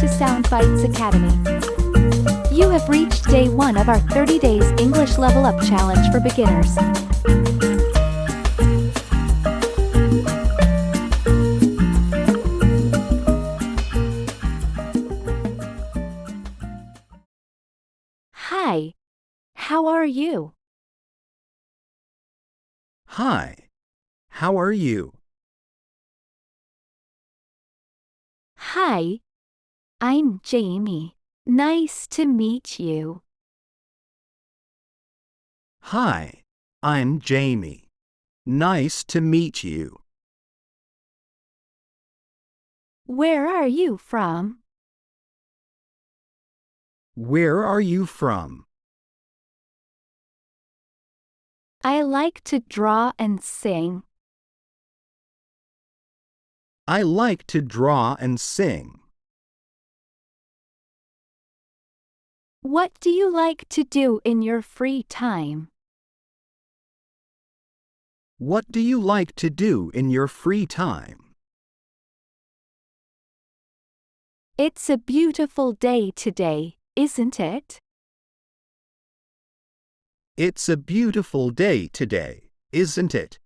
to Soundbites Academy. You have reached day 1 of our 30 days English Level Up Challenge for beginners. Hi, how are you? Hi, how are you? Hi, I'm Jamie. Nice to meet you. Hi, I'm Jamie. Nice to meet you. Where are you from? Where are you from? I like to draw and sing. I like to draw and sing. What do you like to do in your free time? What do you like to do in your free time? It's a beautiful day today, isn't it? It's a beautiful day today, isn't it?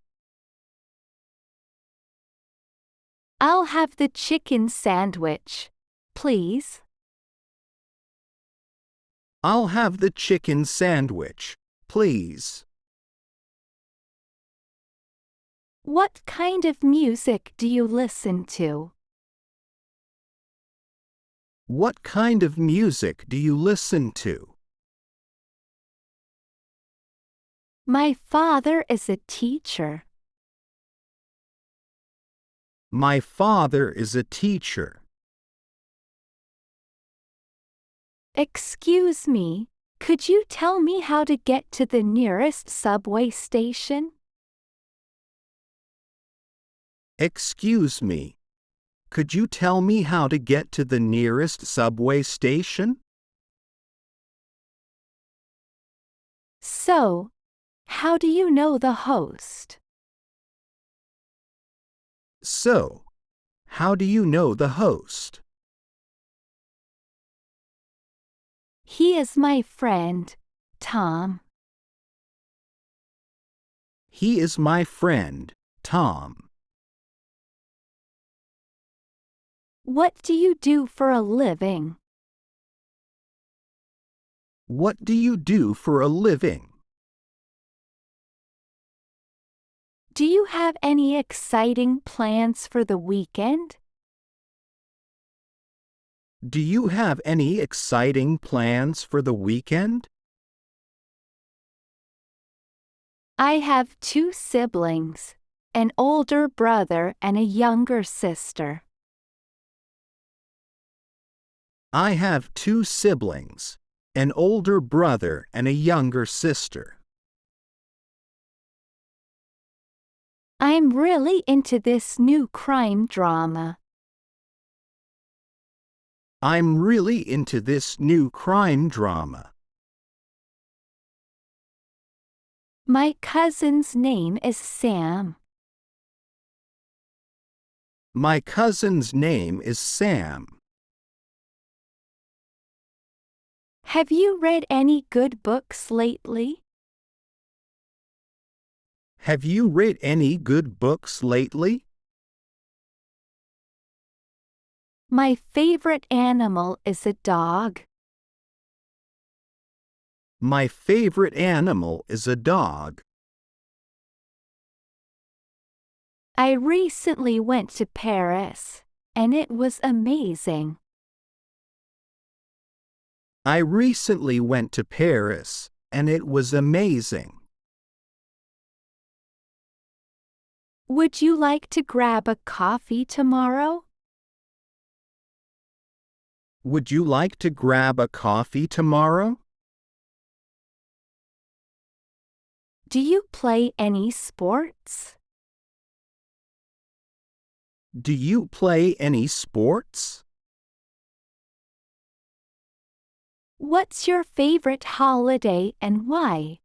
I'll have the chicken sandwich, please. I'll have the chicken sandwich, please. What kind of music do you listen to? What kind of music do you listen to? My father is a teacher. My father is a teacher. Excuse me, could you tell me how to get to the nearest subway station? Excuse me, could you tell me how to get to the nearest subway station? So, how do you know the host? So, how do you know the host? He is my friend, Tom. He is my friend, Tom. What do you do for a living? What do you do for a living? Do you have any exciting plans for the weekend? Do you have any exciting plans for the weekend? I have 2 siblings, an older brother and a younger sister. I have 2 siblings, an older brother and a younger sister. I'm really into this new crime drama. I'm really into this new crime drama. My cousin's name is Sam. My cousin's name is Sam. Have you read any good books lately? Have you read any good books lately? My favorite animal is a dog. My favorite animal is a dog. I recently went to Paris, and it was amazing. I recently went to Paris, and it was amazing. Would you like to grab a coffee tomorrow? Would you like to grab a coffee tomorrow? Do you play any sports? Do you play any sports? What's your favorite holiday and why?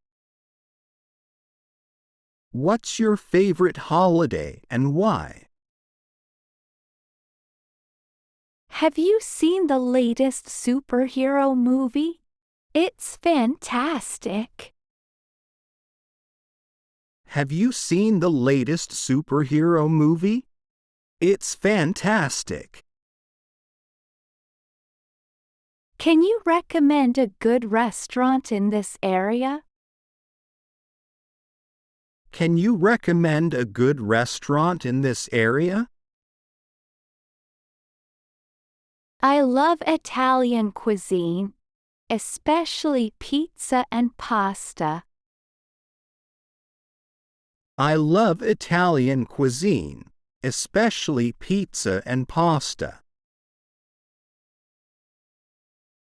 What's your favorite holiday and why? Have you seen the latest superhero movie? It's fantastic. Have you seen the latest superhero movie? It's fantastic. Can you recommend a good restaurant in this area? Can you recommend a good restaurant in this area? I love Italian cuisine, especially pizza and pasta. I love Italian cuisine, especially pizza and pasta.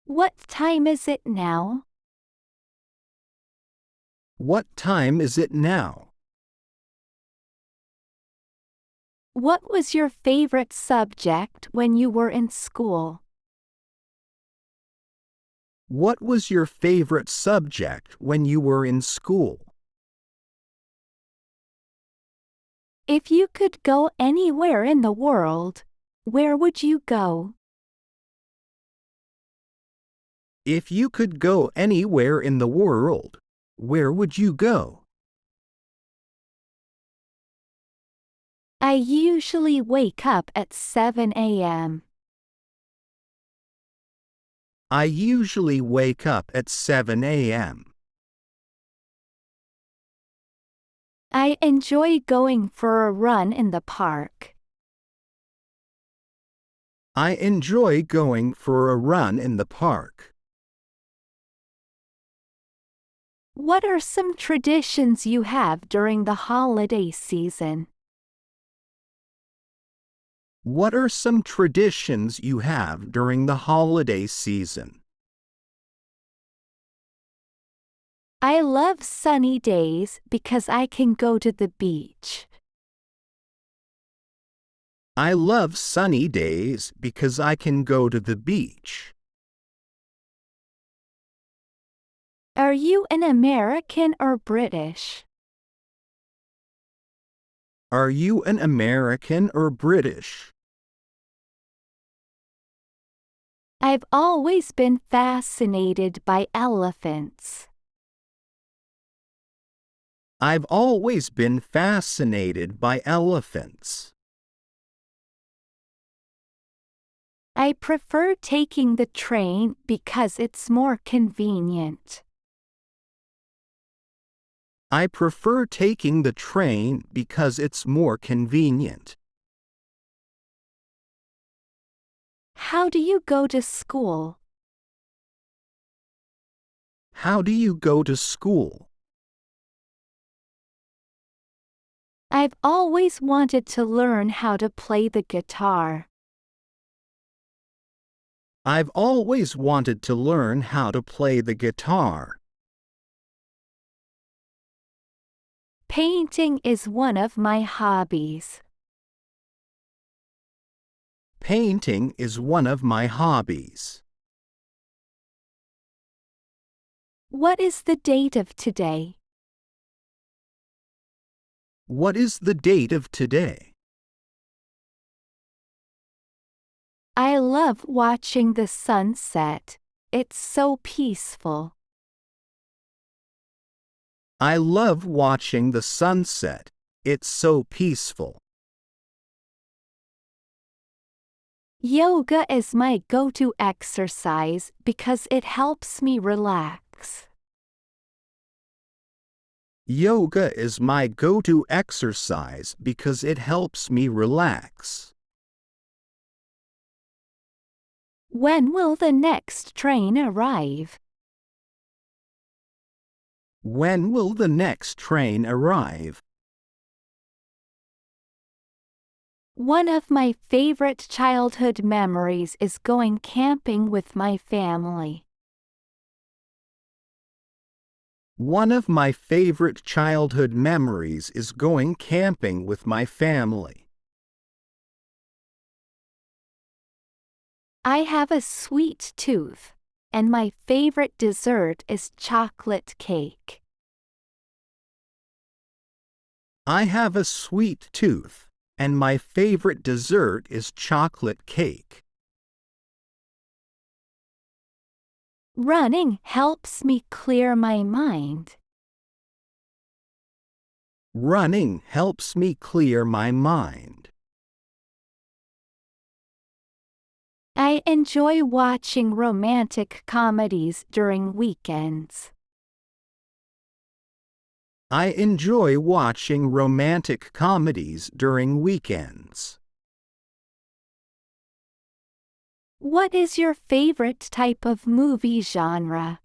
What time is it now? What time is it now? What was your favorite subject when you were in school? What was your favorite subject when you were in school? If you could go anywhere in the world, where would you go? If you could go anywhere in the world, where would you go? I usually wake up at 7 a.m. I usually wake up at 7 a.m. I enjoy going for a run in the park. I enjoy going for a run in the park. What are some traditions you have during the holiday season? What are some traditions you have during the holiday season? I love sunny days because I can go to the beach. I love sunny days because I can go to the beach. Are you an American or British? Are you an American or British? I've always been fascinated by elephants. I've always been fascinated by elephants. I prefer taking the train because it's more convenient. I prefer taking the train because it's more convenient. How do you go to school? How do you go to school? I've always wanted to learn how to play the guitar. I've always wanted to learn how to play the guitar. Painting is one of my hobbies. Painting is one of my hobbies. What is the date of today? What is the date of today? I love watching the sunset. It's so peaceful. I love watching the sunset. It's so peaceful. Yoga is my go-to exercise because it helps me relax. Yoga is my go-to exercise because it helps me relax. When will the next train arrive? When will the next train arrive? One of my favorite childhood memories is going camping with my family. One of my favorite childhood memories is going camping with my family. I have a sweet tooth, and my favorite dessert is chocolate cake. I have a sweet tooth, and my favorite dessert is chocolate cake. Running helps me clear my mind. Running helps me clear my mind. I enjoy watching romantic comedies during weekends. I enjoy watching romantic comedies during weekends. What is your favorite type of movie genre?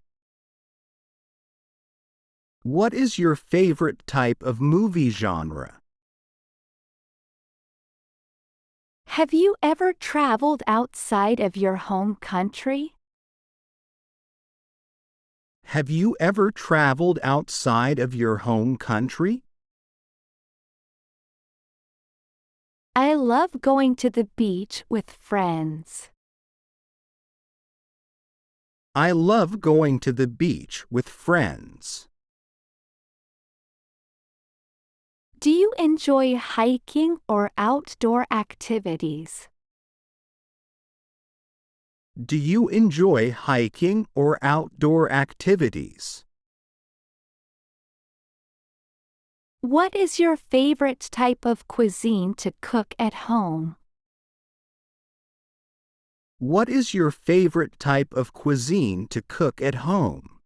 What is your favorite type of movie genre? Have you ever traveled outside of your home country? Have you ever traveled outside of your home country? I love going to the beach with friends. I love going to the beach with friends. Do you enjoy hiking or outdoor activities? Do you enjoy hiking or outdoor activities? What is your favorite type of cuisine to cook at home? What is your favorite type of cuisine to cook at home?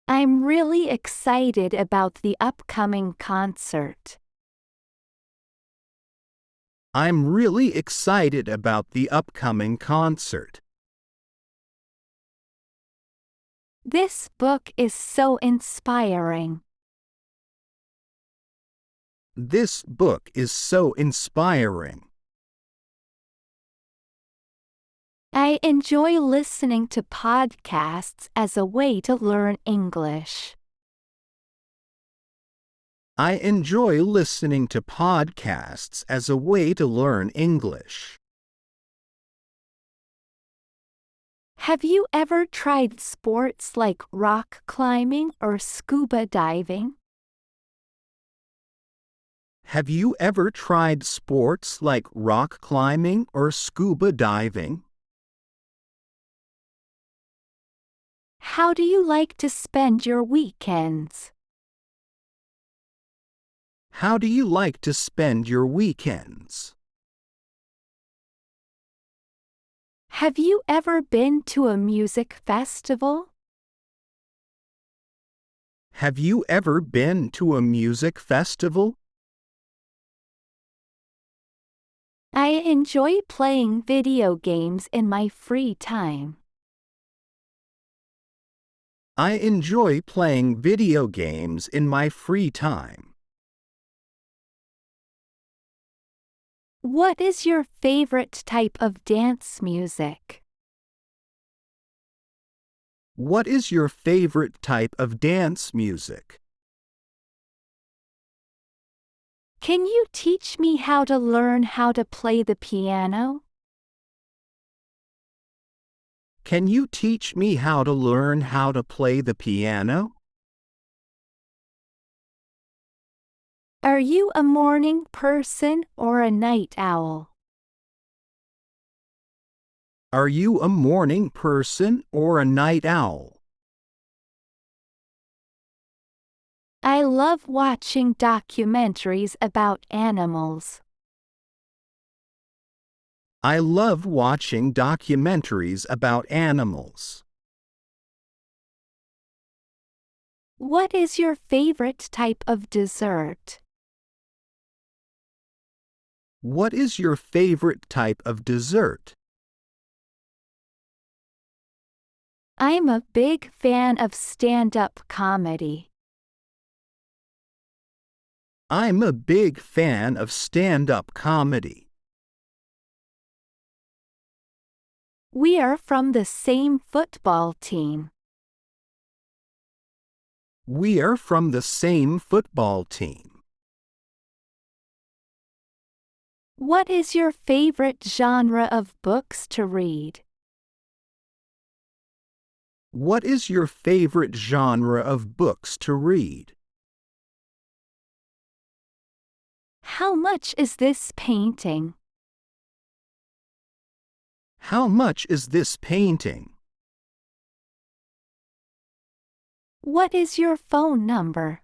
I'm really excited about the upcoming concert. I'm really excited about the upcoming concert. This book is so inspiring. This book is so inspiring. I enjoy listening to podcasts as a way to learn English. I enjoy listening to podcasts as a way to learn English. Have you ever tried sports like rock climbing or scuba diving? Have you ever tried sports like rock climbing or scuba diving? How do you like to spend your weekends? How do you like to spend your weekends? Have you ever been to a music festival? Have you ever been to a music festival? I enjoy playing video games in my free time. I enjoy playing video games in my free time. What is your favorite type of dance music? What is your favorite type of dance music? Can you teach me how to learn how to play the piano? Can you teach me how to learn how to play the piano? Are you a morning person or a night owl? Are you a morning person or a night owl? I love watching documentaries about animals. I love watching documentaries about animals. What is your favorite type of dessert? What is your favorite type of dessert? I'm a big fan of stand-up comedy. I'm a big fan of stand-up comedy. We are from the same football team. We are from the same football team. What is your favorite genre of books to read? What is your favorite genre of books to read? How much is this painting? How much is this painting? What is your phone number?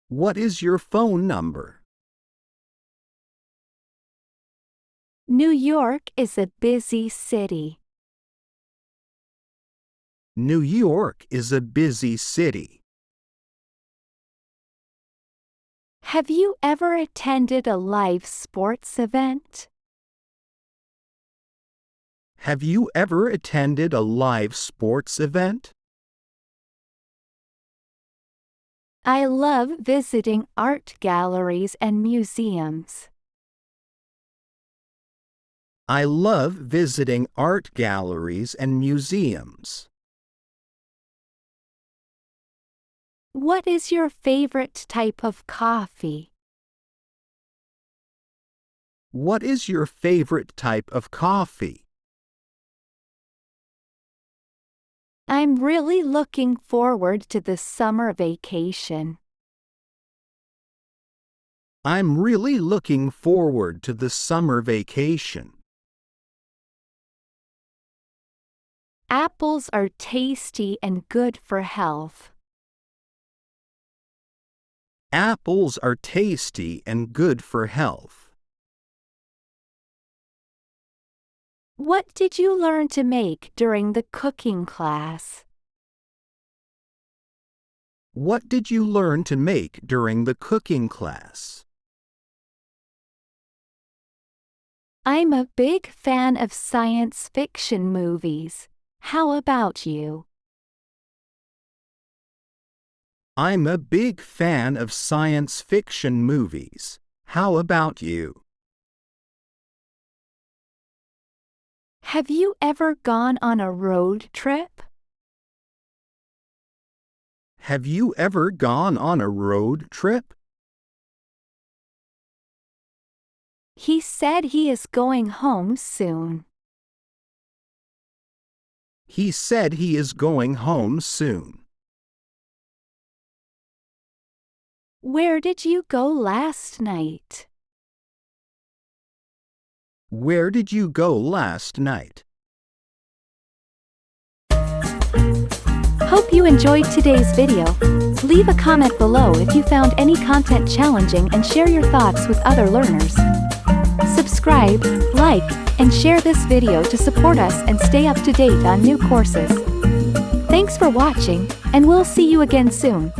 What is your phone number? New York is a busy city. New York is a busy city. Have you ever attended a live sports event? Have you ever attended a live sports event? I love visiting art galleries and museums. I love visiting art galleries and museums. What is your favorite type of coffee? What is your favorite type of coffee? I'm really looking forward to the summer vacation. I'm really looking forward to the summer vacation. Apples are tasty and good for health. Apples are tasty and good for health. What did you learn to make during the cooking class? What did you learn to make during the cooking class? I'm a big fan of science fiction movies. How about you? I'm a big fan of science fiction movies. How about you? Have you ever gone on a road trip? Have you ever gone on a road trip? He said he is going home soon. He said he is going home soon. Where did you go last night? Where did you go last night? Hope you enjoyed today's video. Leave a comment below if you found any content challenging and share your thoughts with other learners. Subscribe, like, and share this video to support us and stay up to date on new courses. Thanks for watching, and we'll see you again soon.